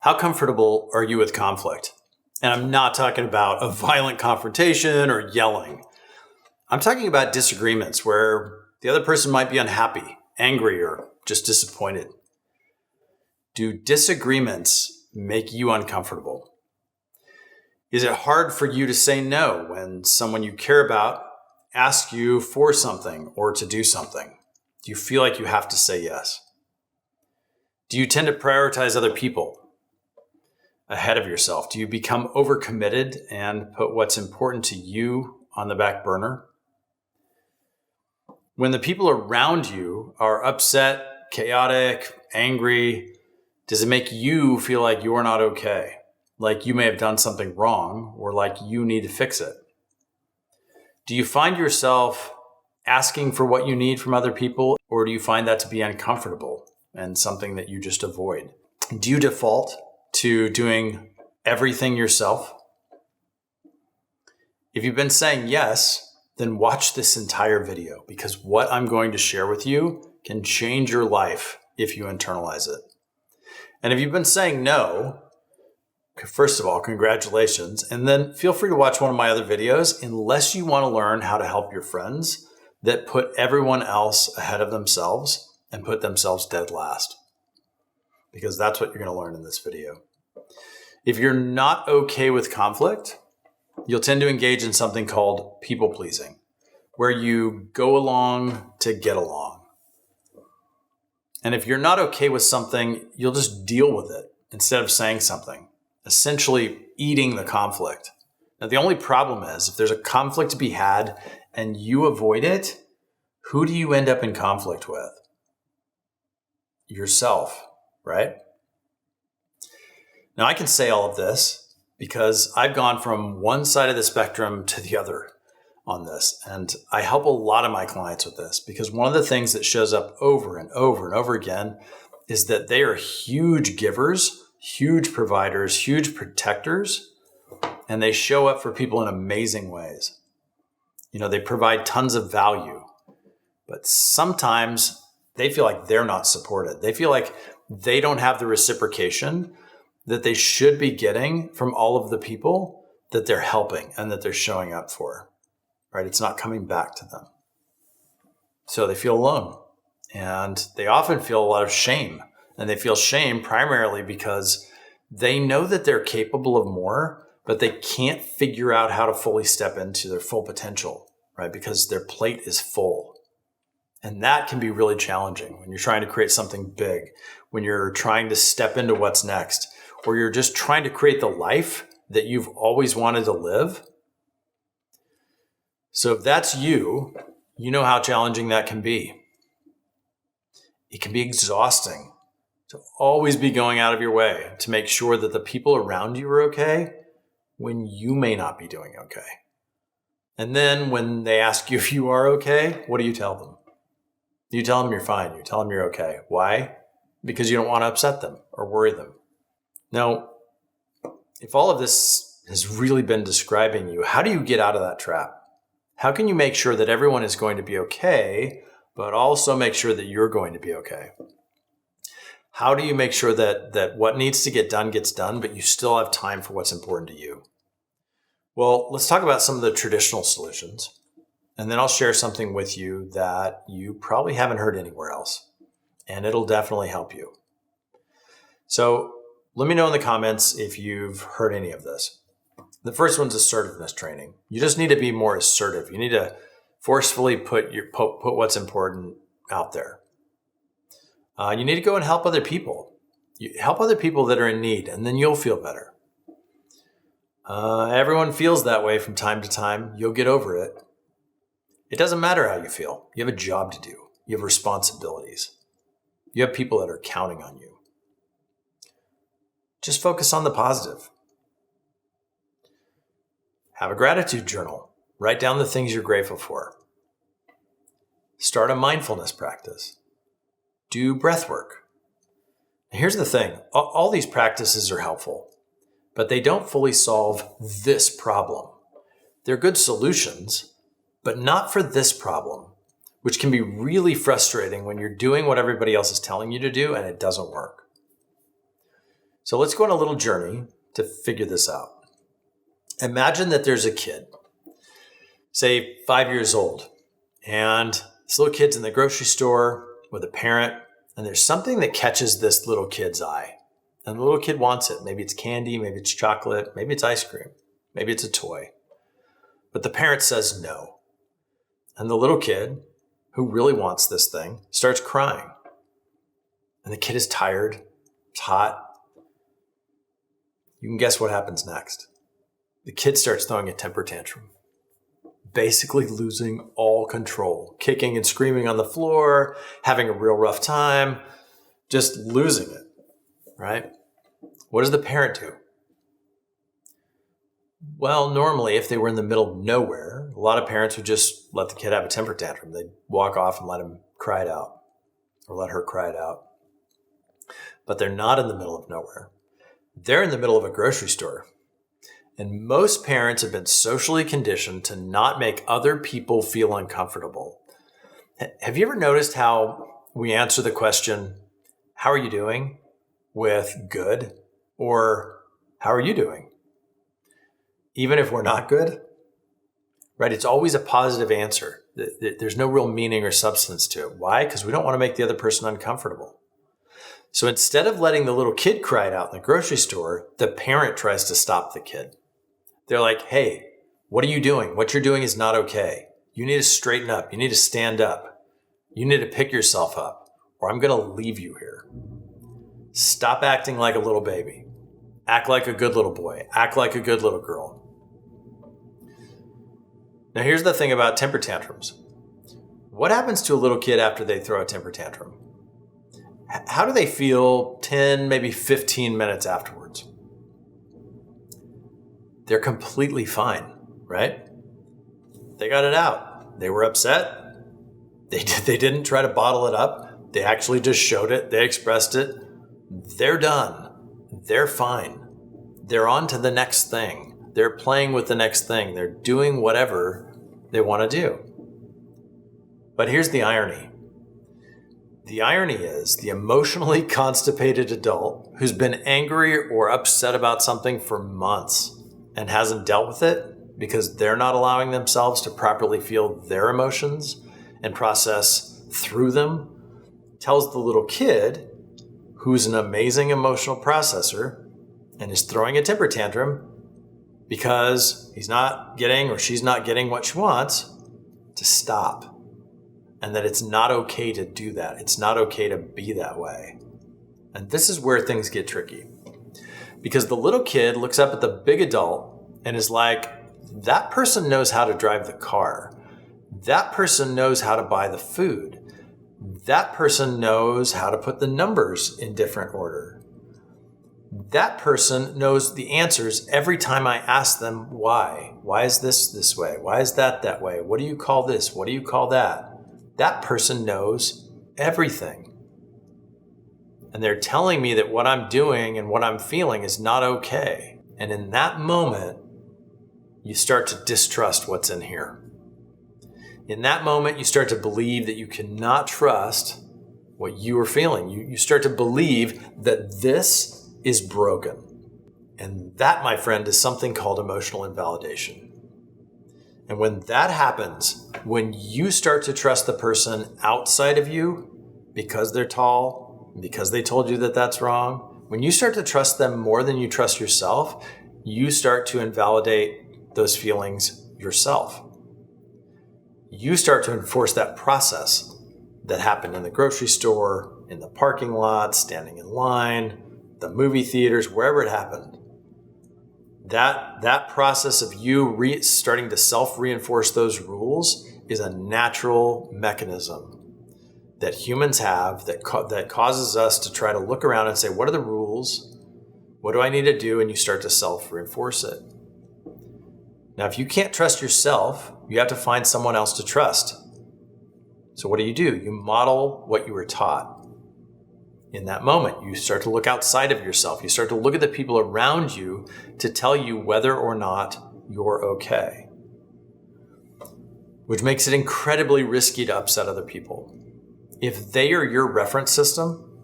How comfortable are you with conflict? And I'm not talking about a violent confrontation or yelling. I'm talking about disagreements where the other person might be unhappy, angry, or just disappointed. Do disagreements make you uncomfortable? Is it hard for you to say no when someone you care about asks you for something or to do something? Do you feel like you have to say yes? Do you tend to prioritize other people ahead of yourself? Do you become overcommitted and put what's important to you on the back burner? When the people around you are upset, chaotic, angry, does it make you feel like you're not okay? Like you may have done something wrong or like you need to fix it? Do you find yourself asking for what you need from other people, or do you find that to be uncomfortable and something that you just avoid? Do you default to doing everything yourself? If you've been saying yes, then watch this entire video, because what I'm going to share with you can change your life if you internalize it. And if you've been saying no, first of all, congratulations. And then feel free to watch one of my other videos, unless you want to learn how to help your friends that put everyone else ahead of themselves and put themselves dead last. Because that's what you're going to learn in this video. If you're not okay with conflict, you'll tend to engage in something called people pleasing, where you go along to get along. And if you're not okay with something, you'll just deal with it instead of saying something, essentially eating the conflict. Now, the only problem is if there's a conflict to be had and you avoid it, who do you end up in conflict with? Yourself, right? Now, I can say all of this because I've gone from one side of the spectrum to the other on this. And I help a lot of my clients with this because one of the things that shows up over and over and over again is that they are huge givers, huge providers, huge protectors, and they show up for people in amazing ways. You know, they provide tons of value, but sometimes they feel like they're not supported. They feel like they don't have the reciprocation that they should be getting from all of the people that they're helping and that they're showing up for, right? It's not coming back to them. So they feel alone, and they often feel a lot of shame. And they feel shame primarily because they know that they're capable of more, but they can't figure out how to fully step into their full potential, right? Because their plate is full. And that can be really challenging when you're trying to create something big, when you're trying to step into what's next, or you're just trying to create the life that you've always wanted to live. So if that's you, you know how challenging that can be. It can be exhausting to always be going out of your way to make sure that the people around you are okay when you may not be doing okay. And then when they ask you if you are okay, what do you tell them? You tell them you're fine. You tell them you're okay. Why? Because you don't want to upset them or worry them. Now, if all of this has really been describing you, how do you get out of that trap? How can you make sure that everyone is going to be okay, but also make sure that you're going to be okay? How do you make sure that what needs to get done gets done, but you still have time for what's important to you? Well, let's talk about some of the traditional solutions. And then I'll share something with you that you probably haven't heard anywhere else. And it'll definitely help you. So let me know in the comments if you've heard any of this. The first one's assertiveness training. You just need to be more assertive. You need to forcefully put what's important out there. You need to go and help other people. Help other people that are in need, and then you'll feel better. Everyone feels that way from time to time. You'll get over it. It doesn't matter how you feel. You have a job to do. You have responsibilities. You have people that are counting on you. Just focus on the positive. Have a gratitude journal. Write down the things you're grateful for. Start a mindfulness practice. Do breath work. Here's the thing. All these practices are helpful, but they don't fully solve this problem. They're good solutions, but not for this problem, which can be really frustrating when you're doing what everybody else is telling you to do and it doesn't work. So let's go on a little journey to figure this out. Imagine that there's a kid, say 5 years old, and this little kid's in the grocery store with a parent, and there's something that catches this little kid's eye. And the little kid wants it. Maybe it's candy, maybe it's chocolate, maybe it's ice cream, maybe it's a toy. But the parent says no. And the little kid, who really wants this thing, starts crying. And the kid is tired, it's hot. You can guess what happens next. The kid starts throwing a temper tantrum, basically losing all control, kicking and screaming on the floor, having a real rough time, just losing it, right? What does the parent do? Well, normally, if they were in the middle of nowhere, a lot of parents would just let the kid have a temper tantrum. They'd walk off and let him cry it out or let her cry it out. But they're not in the middle of nowhere. They're in the middle of a grocery store. And most parents have been socially conditioned to not make other people feel uncomfortable. Have you ever noticed how we answer the question, how are you doing? With good, or how are you doing? Even if we're not good, right? It's always a positive answer. There's no real meaning or substance to it. Why? Because we don't want to make the other person uncomfortable. So instead of letting the little kid cry it out in the grocery store, the parent tries to stop the kid. They're like, hey, what are you doing? What you're doing is not okay. You need to straighten up. You need to stand up. You need to pick yourself up, or I'm going to leave you here. Stop acting like a little baby. Act like a good little boy. Act like a good little girl. Now, here's the thing about temper tantrums. What happens to a little kid after they throw a temper tantrum? How do they feel 10, maybe 15 minutes afterwards? They're completely fine, right? They got it out. They were upset. They didn't try to bottle it up. They actually just showed it. They expressed it. They're done. They're fine. They're on to the next thing. They're playing with the next thing. They're doing whatever they want to do. But here's the irony. The irony is the emotionally constipated adult who's been angry or upset about something for months and hasn't dealt with it because they're not allowing themselves to properly feel their emotions and process through them, tells the little kid, who's an amazing emotional processor and is throwing a temper tantrum because he's not getting or she's not getting what she wants, to stop. And that it's not okay to do that. It's not okay to be that way. And this is where things get tricky. Because the little kid looks up at the big adult and is like, that person knows how to drive the car. That person knows how to buy the food. That person knows how to put the numbers in different order. That person knows the answers every time I ask them why. Why is this way? Why is that way? What do you call this? What do you call that? That person knows everything. And they're telling me that what I'm doing and what I'm feeling is not okay. And in that moment, you start to distrust what's in here. In that moment, you start to believe that you cannot trust what you are feeling. You start to believe that this is broken. And that, my friend, is something called emotional invalidation. And when that happens, when you start to trust the person outside of you because they're tall, because they told you that that's wrong, when you start to trust them more than you trust yourself, you start to invalidate those feelings yourself. You start to enforce that process that happened in the grocery store, in the parking lot, standing in line, the movie theaters, wherever it happened. That process of you starting to self-reinforce those rules is a natural mechanism that humans have that causes us to try to look around and say, what are the rules? What do I need to do? And you start to self-reinforce it. Now, if you can't trust yourself, you have to find someone else to trust. So what do? You model what you were taught. In that moment, you start to look outside of yourself. You start to look at the people around you to tell you whether or not you're okay, which makes it incredibly risky to upset other people. If they are your reference system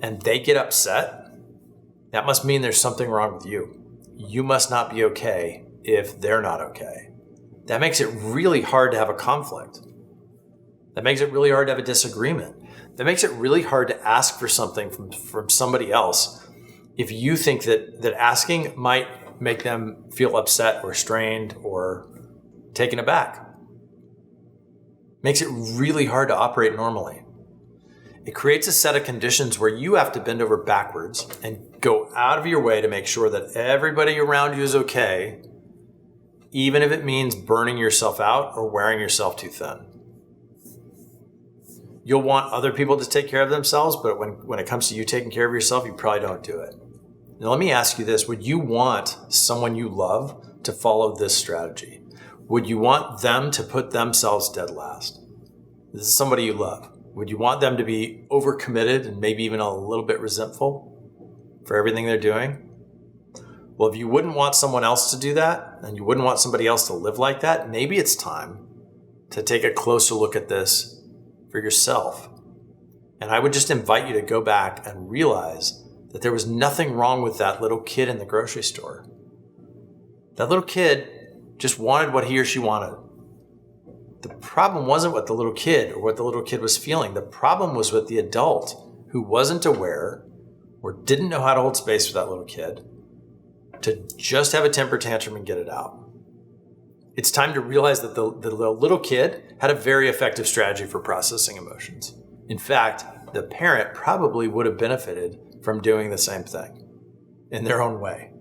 and they get upset, That must mean there's something wrong with you. You must not be okay if they're not okay. That makes it really hard to have a conflict. That makes it really hard to have a disagreement. That makes it really hard to ask for something from somebody else if you think that asking might make them feel upset or strained or taken aback. Makes it really hard to operate normally. It creates a set of conditions where you have to bend over backwards and go out of your way to make sure that everybody around you is okay, even if it means burning yourself out or wearing yourself too thin. You'll want other people to take care of themselves, but when it comes to you taking care of yourself, you probably don't do it. Now, let me ask you this. Would you want someone you love to follow this strategy? Would you want them to put themselves dead last? This is somebody you love. Would you want them to be overcommitted and maybe even a little bit resentful for everything they're doing? Well, if you wouldn't want someone else to do that, and you wouldn't want somebody else to live like that, maybe it's time to take a closer look at this for yourself. And I would just invite you to go back and realize that there was nothing wrong with that little kid in the grocery store. That little kid just wanted what he or she wanted. The problem wasn't what the little kid or what the little kid was feeling. The problem was with the adult who wasn't aware or didn't know how to hold space for that little kid to just have a temper tantrum and get it out. It's time to realize that the little kid had a very effective strategy for processing emotions. In fact, the parent probably would have benefited from doing the same thing in their own way.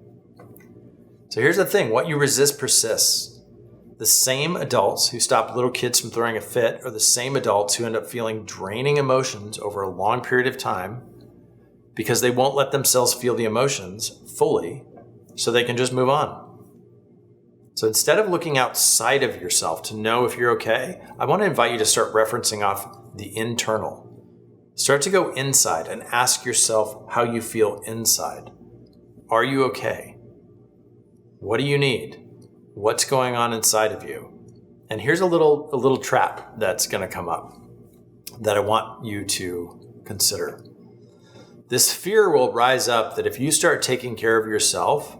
So here's the thing. What you resist persists. The same adults who stop little kids from throwing a fit are the same adults who end up feeling draining emotions over a long period of time because they won't let themselves feel the emotions fully so they can just move on. So instead of looking outside of yourself to know if you're okay, I want to invite you to start referencing off the internal. Start to go inside and ask yourself how you feel inside. Are you okay? What do you need? What's going on inside of you? And here's a little trap that's going to come up that I want you to consider. This fear will rise up that if you start taking care of yourself,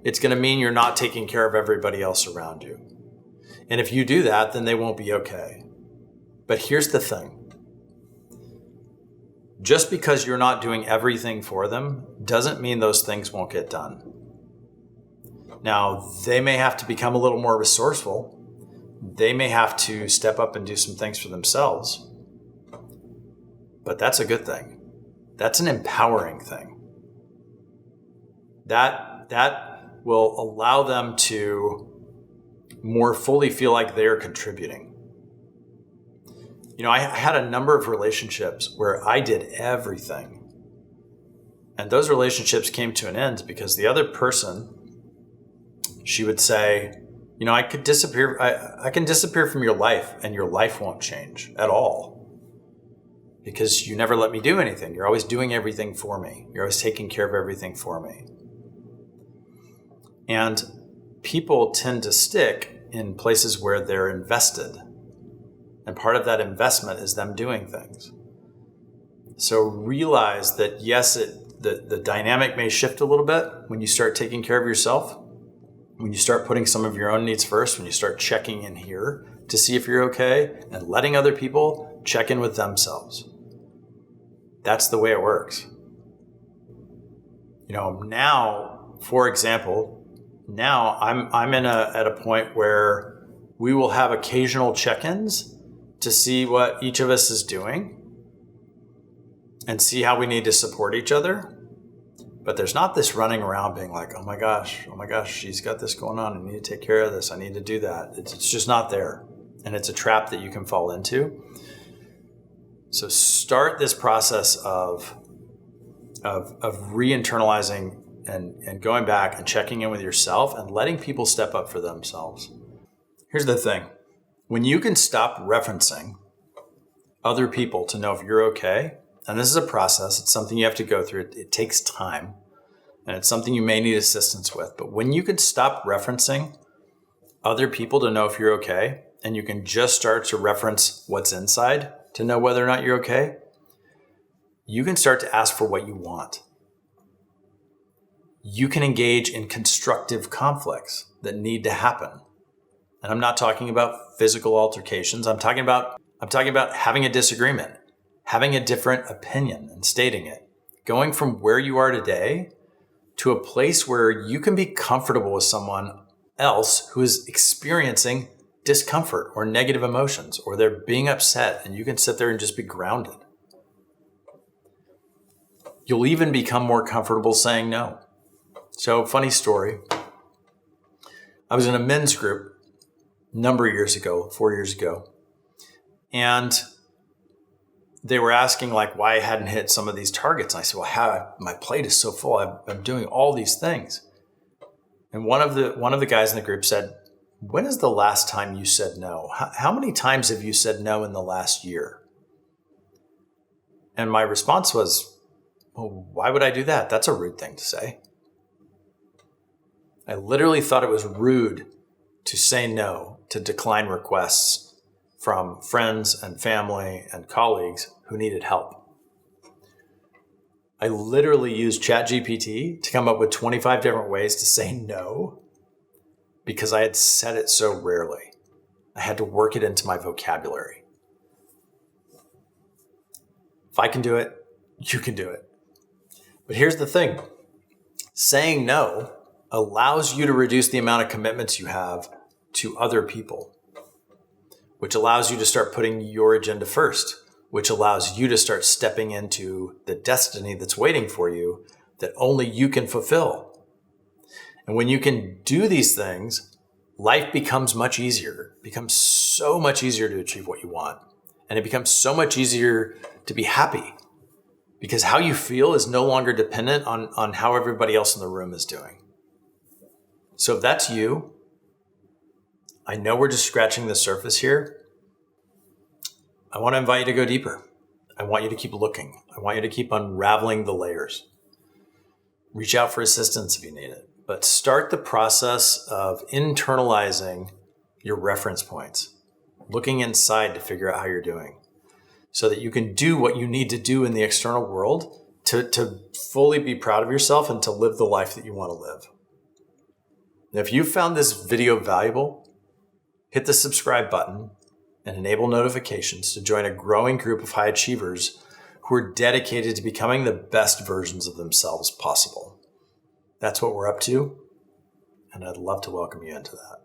it's going to mean you're not taking care of everybody else around you. And if you do that, then they won't be okay. But here's the thing. Just because you're not doing everything for them doesn't mean those things won't get done. Now, they may have to become a little more resourceful. They may have to step up and do some things for themselves. But that's a good thing. That's an empowering thing. That will allow them to more fully feel like they're contributing. You know, I had a number of relationships where I did everything. And those relationships came to an end because the other person, she would say, you know, I can disappear from your life and your life won't change at all. Because you never let me do anything. You're always doing everything for me. You're always taking care of everything for me. And people tend to stick in places where they're invested. And part of that investment is them doing things. So realize that yes, the dynamic may shift a little bit when you start taking care of yourself, when you start putting some of your own needs first, when you start checking in here to see if you're okay and letting other people check in with themselves. That's the way it works. You know, now, for example, now I'm at a point where we will have occasional check-ins to see what each of us is doing and see how we need to support each other. But there's not this running around being like, oh my gosh, she's got this going on. I need to take care of this. I need to do that. It's just not there. And it's a trap that you can fall into. So start this process of re-internalizing and going back and checking in with yourself and letting people step up for themselves. Here's the thing. When you can stop referencing other people to know if you're okay, and this is a process, it's something you have to go through. It takes time, and it's something you may need assistance with. But when you can stop referencing other people to know if you're okay, and you can just start to reference what's inside to know whether or not you're okay, you can start to ask for what you want. you can engage in constructive conflicts that need to happen. And I'm not talking about physical altercations. I'm talking about having a disagreement, having a different opinion and stating it, going from where you are today to a place where you can be comfortable with someone else who is experiencing discomfort or negative emotions, or they're being upset, and you can sit there and just be grounded. You'll even become more comfortable saying no. So, funny story. I was in a men's group a number of years ago, 4 years ago, and they were asking like why I hadn't hit some of these targets. And I said, well, my plate is so full. I'm doing all these things. And one of the guys in the group said, when is the last time you said no? How many times have you said no in the last year? And my response was, well, why would I do that? That's a rude thing to say. I literally thought it was rude to say no, to decline requests from friends and family and colleagues who needed help. I literally used ChatGPT to come up with 25 different ways to say no because I had said it so rarely. I had to work it into my vocabulary. If I can do it, you can do it. But here's the thing. Saying no allows you to reduce the amount of commitments you have to other people, which allows you to start putting your agenda first, which allows you to start stepping into the destiny that's waiting for you that only you can fulfill. And when you can do these things, life becomes much easier. It becomes so much easier to achieve what you want. And it becomes so much easier to be happy because how you feel is no longer dependent on how everybody else in the room is doing. So if that's you, I know we're just scratching the surface here. I want to invite you to go deeper. I want you to keep looking. I want you to keep unraveling the layers. Reach out for assistance if you need it. But start the process of internalizing your reference points, looking inside to figure out how you're doing so that you can do what you need to do in the external world to fully be proud of yourself and to live the life that you want to live. Now, if you found this video valuable, hit the subscribe button and enable notifications to join a growing group of high achievers who are dedicated to becoming the best versions of themselves possible. That's what we're up to, and I'd love to welcome you into that.